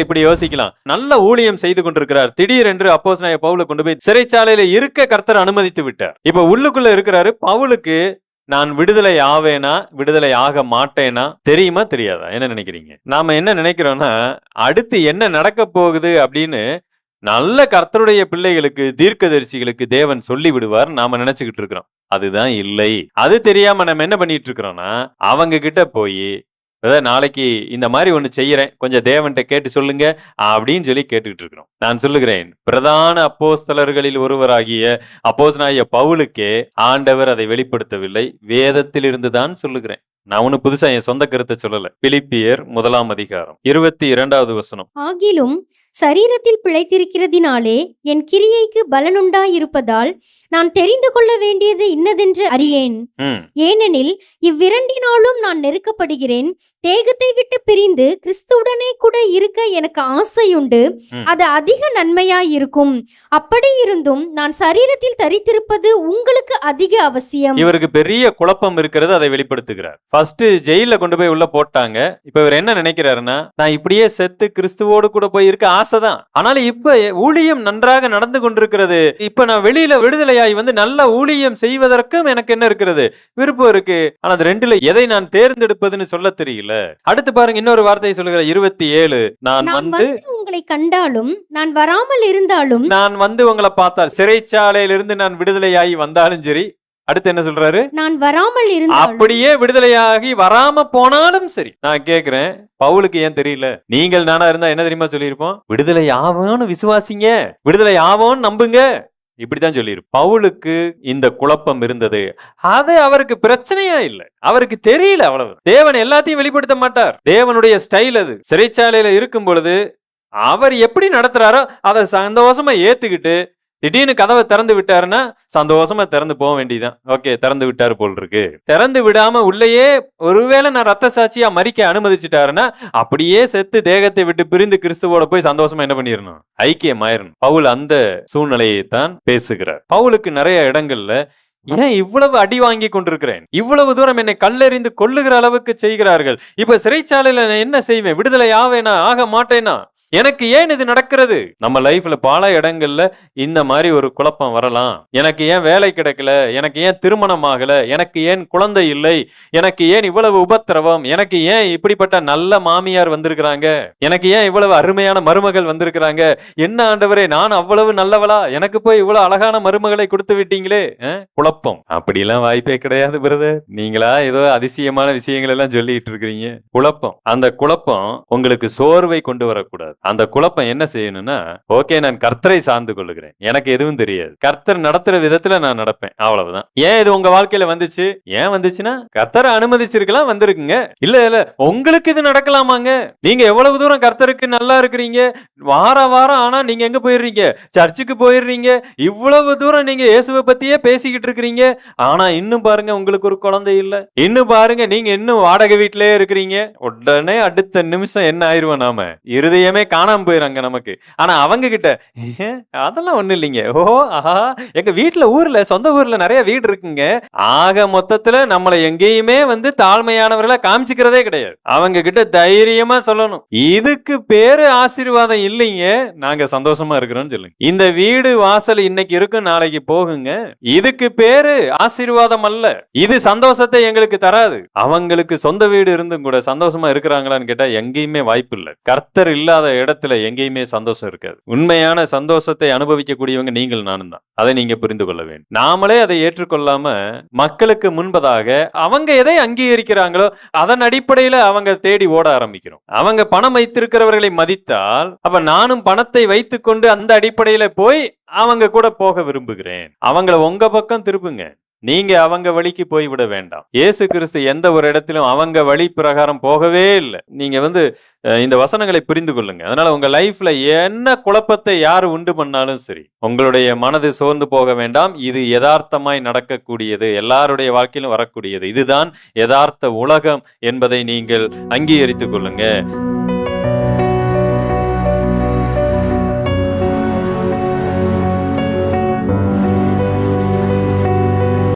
இப்படி யோசிக்கலாம், நல்ல ஊழியம் செய்து கொண்டிருக்கிறார், திடீரென்று அப்போஸ்தலனாகிய பவுலை கொண்டு போய் சிறைச்சாலையில இருக்க கர்த்தர் அனுமதித்து விட்டார். இப்ப உள்ளுக்குள்ள இருக்கிறாரு பவுலுக்கு. நான் விடுதலை ஆவேனா விடுதலை ஆக மாட்டேனா தெரியுமா தெரியாதா? என்ன நினைக்கிறீங்க? நாம என்ன நினைக்கிறோம்னா, அடுத்து என்ன நடக்க போகுது அப்படின்னு நல்ல கர்த்தருடைய பிள்ளைகளுக்கு, தீர்க்கதரிசிகளுக்கு தேவன் சொல்லி விடுவார் நாம நினைச்சுக்கிட்டு இருக்கிறோம். அதுதான் இல்லை. அது தெரியாம நம்ம என்ன பண்ணிட்டு இருக்கிறோம்னா, அவங்க கிட்ட போய் நாளைக்கு இந்த மாதிரி ஒண்ணு செய்யறேன், கொஞ்சம் தேவன்கிட்ட கேட்டு சொல்லுங்க அப்படின்னு சொல்லி கேட்டுக்கிட்டு இருக்கிறோம். நான் சொல்லுகிறேன், பிரதான அப்போஸ்தலர்களில் ஒருவராகிய அப்போஸ்தலனாகிய பவுலுக்கே ஆண்டவர் அதை வெளிப்படுத்தவில்லை, வேதத்தில் இருந்துதான் சொல்லுகிறேன். நான் ஒண்ணு புதுசா என் சொந்த கருத்தை சொல்லல. பிலிப்பியர் 1 22 வசனம். ஆகிலும் சரீரத்தில் பிழைத்திருக்கிறதினாலே என் கிரியைக்கு பலனுண்டாயிருப்பதால் நான் தெரிந்து கொள்ள வேண்டியது இன்னதென்று அறியேன். ஏனெனில் இவ்விரண்டினாலும் நான் நெருக்கப்படுகிறேன். தேகத்தை விட்டு பிரிந்து கிறிஸ்துவுடனே கூட இருக்க எனக்கு ஆசையுண்டு, அது அதிக நன்மையாயிருக்கும். அப்படி இருந்தும் நான் சரீரத்தில் தரித்திருப்பது உங்களுக்கு அதிக அவசியம். இவருக்கு பெரிய குழப்பம் இருக்கிறது, அதை வெளிப்படுத்துகிறார். ஃபர்ஸ்ட் ஜெயில கொண்டு போய் உள்ள போட்டாங்க. இப்ப இவர் என்ன நினைக்கிறாருன்னா, நான் இப்படியே செத்து கிறிஸ்துவோடு கூட போய் இருக்க ஆசைதான், ஆனாலும் இப்ப ஊழியம் நன்றாக நடந்து கொண்டிருக்கிறது, இப்ப நான் வெளியில விடுதலையாய் வந்து நல்ல ஊழியம் செய்வதற்கும் எனக்கு என்ன இருக்கிறது, விருப்பம் இருக்கு. ஆனா அது ரெண்டுல எதை நான் தேர்ந்தெடுப்பதுன்னு சொல்ல தெரியல. அடுத்து பாருங்க, இன்னொரு வார்த்தையை சொல்லுகிற 27. நான் வந்து உங்களை கண்டாலும் நான் வராமல் இருந்தாலும், நான் வந்து உங்களை பார்த்தால், சிறைச்சாலையிலிருந்து நான் விடுதலையாகி வந்தாலும் சரி. அடுத்து என்ன சொல்றாரு? நான் வராமல் இருந்தாலும், அப்படியே விடுதலையாகி வராம போனாலும் சரி. நான் கேக்குறேன், பவுலுக்கு ஏன் தெரியல? நீங்கள் நானா இருந்தா என்ன தெரியுமா சொல்லியிருப்போம்? விடுதலை ஆவோன்னு விசுவாசிங்க, விடுதலை ஆவோன்னு நம்புங்க, இப்படித்தான் சொல்லியிருப்போம். பவுலுக்கு இந்த குழப்பம் இருந்தது. அது அவருக்கு பிரச்சனையா இல்ல, அவருக்கு தெரியல அவ்வளவு. தேவன் எல்லாத்தையும் வெளிப்படுத்த மாட்டார், தேவனுடைய ஸ்டைல் அது. சிறைச்சாலையில இருக்கும் பொழுது அவர் எப்படி நடத்துறாரோ அதை சந்தோஷமா ஏத்துக்கிட்டு, திடீர்னு கதவை திறந்து விட்டாருன்னா சந்தோஷமா திறந்து போக வேண்டியதான். ஓகே, திறந்து விட்டாரு போல் இருக்கு. திறந்து விடாம உள்ளேயே ஒருவேளை நான் ரத்த சாட்சியா மறிக்க அனுமதிச்சுட்டாருன்னா அப்படியே செத்து தேகத்தை விட்டு பிரிந்து கிறிஸ்துவோட போய் சந்தோஷமா என்ன பண்ணிடணும், ஐக்கியமாயிரணும். பவுல் அந்த சூழ்நிலையை தான் பேசுகிறார். பவுலுக்கு நிறைய இடங்கள்ல ஏன் இவ்வளவு அடி வாங்கி கொண்டிருக்கிறேன், இவ்வளவு தூரம் என்னை கல்லெறிந்து கொல்லுகிற அளவுக்கு செய்கிறார்கள், இப்ப சிறைச்சாலையில நான் என்ன செய்வேன், விடுதலை ஆவேனா ஆக மாட்டேனா, எனக்கு ஏன் இது நடக்கிறது? நம்ம லைஃப்ல பல இடங்கள்ல இந்த மாதிரி ஒரு குழப்பம் வரலாம். எனக்கு ஏன் வேலை கிடைக்கல, எனக்கு ஏன் திருமணம் ஆகல, எனக்கு ஏன் குழந்தை இல்லை, எனக்கு ஏன் இவ்வளவு உபத்திரவம், எனக்கு ஏன் இப்படிப்பட்ட நல்ல மாமியார் வந்திருக்கிறாங்க, எனக்கு ஏன் இவ்வளவு அருமையான மருமகள் வந்திருக்கிறாங்க, என்ன ஆண்டவரே நான் அவ்வளவு நல்லவளா, எனக்கு போய் இவ்வளவு அழகான மருமகளை கொடுத்து விட்டீங்களே. குழப்பம். அப்படிலாம் வாய்ப்பே கிடையாது பிரதர், நீங்களா ஏதோ அதிசயமான விஷயங்கள் எல்லாம் சொல்லிட்டு இருக்கிறீங்க. குழப்பம். அந்த குழப்பம் உங்களுக்கு சோர்வை கொண்டு வரக்கூடாது. அந்த குழப்பம் என்ன செய்யணும்னா, ஓகே நான் கர்த்தரை சார்ந்து கொள்ளுகிறேன், எனக்கு எதுவும் தெரியாது, கர்த்தர் நடத்துற விதத்துல நான் நடப்பேன், அவ்வளவுதான். ஏன் இது உங்க வாழ்க்கையில வந்துச்சு? ஏன் வந்துச்சுன்னா கர்த்தரை அனுமதிச்சிருக்கலாம், வந்திருக்குங்க. இல்ல உங்களுக்கு இது நடக்கலாமாங்க? நீங்க எவ்வளவு தூரம் கர்த்தருக்கு நல்லா இருக்கிறீங்க, வாரம் ஆனா நீங்க எங்க போயிடுறீங்க, சர்ச்சுக்கு போயிடுறீங்க, இவ்வளவு தூரம் நீங்க இயேசுவை பத்தியே பேசிக்கிட்டு இருக்கிறீங்க, ஆனா இன்னும் பாருங்க உங்களுக்கு ஒரு குழந்தை இல்ல, இன்னும் பாருங்க நீங்க இன்னும் வாடகை வீட்டிலே இருக்கிறீங்க. உடனே அடுத்த நிமிஷம் என்ன ஆயிருவோம், நாம இருதயமே காணாம போயிறாங்க நமக்கு. ஆனா அவங்க கிட்ட அதெல்லாம் ஒண்ணு இல்லைங்க, ஓஹோ ஆஹா எங்க வீட்டுல ஊர்ல சொந்த ஊர்ல நிறைய வீடு இருக்குங்க. ஆக மொத்தத்துல நம்மளை எங்கேயுமே வந்து தாழ்மையானவர்களா காமிச்சுக்கிறதே கிடையாது. அவங்க கிட்ட தைரியமா சொல்லணும், இதுக்கு பேரு ஆசீர்வாதம் இல்லைங்க, நாங்க சந்தோஷமா இருக்கிறோம்னு சொல்லுங்க. இந்த வீடு வாசல் இன்னைக்கு இருக்கும் நாளைக்கு போகுங்க, இதுக்கு பேரு ஆசீர்வாதம் அல்ல, இது சந்தோஷத்தை எங்களுக்கு தராது. அவங்களுக்கு சொந்த வீடு இருந்தும் கூட சந்தோஷமா இருக்கிறாங்களான்னு கேட்டா எங்கேயுமே வாய்ப்பு இல்லை. கர்த்தர் இல்லாத இடத்துல எங்கேயுமே சந்தோஷம் இருக்காது. உண்மையான சந்தோஷத்தை அனுபவிக்கக்கூடியவங்க நீங்கள் நானும் தான். அதை நீங்க புரிந்து கொள்ள வேண்டும். நாமளே அதை ஏற்றுக்கொள்ளாம மக்களுக்கு முன்பதாக அவங்க எதை அங்கீகரிக்கிறாங்களோ அதன் அடிப்படையில அவங்க தேடி ஓட ஆரம்பிக்கிறோம். அவங்க பணம் வைத்திருக்கிறவர்களை மதித்தால் அப்ப நானும் பணத்தை வைத்துக்கொண்டு அந்த அடிப்படையில போய் அவங்க கூட போக விரும்புகிறேன். அவங்கள உங்க பக்கம் திருப்புங்க, நீங்க அவங்க வழிக்கு போய்விட வேண்டாம். இயேசு கிறிஸ்து எந்த ஒரு இடத்திலும் அவங்க வழி பிரகாரம் போகவே இல்லை. நீங்க வந்து இந்த வசனங்களை புரிந்து கொள்ளுங்க. அதனால உங்க லைஃப்ல என்ன குழப்பத்தை யாரு உண்டு பண்ணாலும் சரி, உங்களுடைய மனது சோர்ந்து போக வேண்டாம். இது யதார்த்தமாய் நடக்கக்கூடியது, எல்லாருடைய வாழ்க்கையிலும் வரக்கூடியது. இதுதான் யதார்த்த உலகம் என்பதை நீங்கள் அங்கீகரித்துக் கொள்ளுங்க.